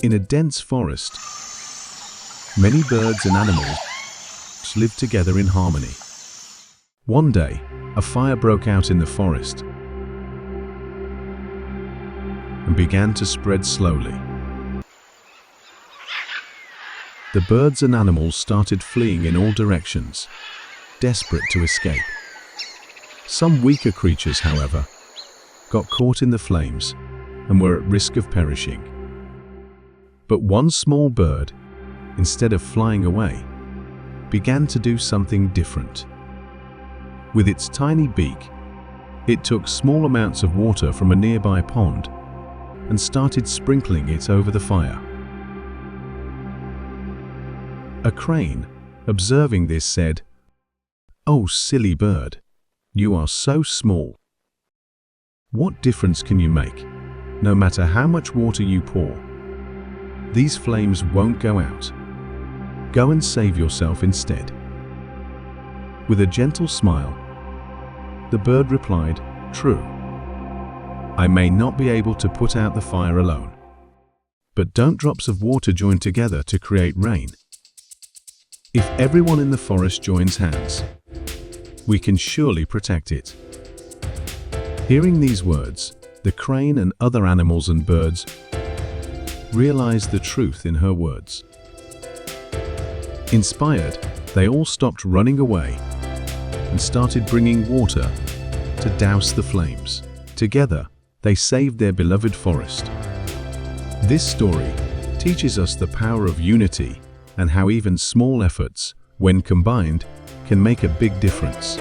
In a dense forest, many birds and animals lived together in harmony. One day, a fire broke out in the forest and began to spread slowly. The birds and animals started fleeing in all directions, desperate to escape. Some weaker creatures, however, got caught in the flames and were at risk of perishing. But one small bird, instead of flying away, began to do something different. With its tiny beak, it took small amounts of water from a nearby pond and started sprinkling it over the fire. A crane, observing this, said, "Oh, silly bird, you are so small. What difference can you make, no matter how much water you pour? These flames won't go out. Go and save yourself instead." With a gentle smile, the bird replied, "True. I may not be able to put out the fire alone, but don't drops of water join together to create rain? If everyone in the forest joins hands, we can surely protect it." Hearing these words, the crane and other animals and birds realized the truth in her words. Inspired, they all stopped running away and started bringing water to douse the flames. Together, they saved their beloved forest. This story teaches us the power of unity and how even small efforts, when combined, can make a big difference.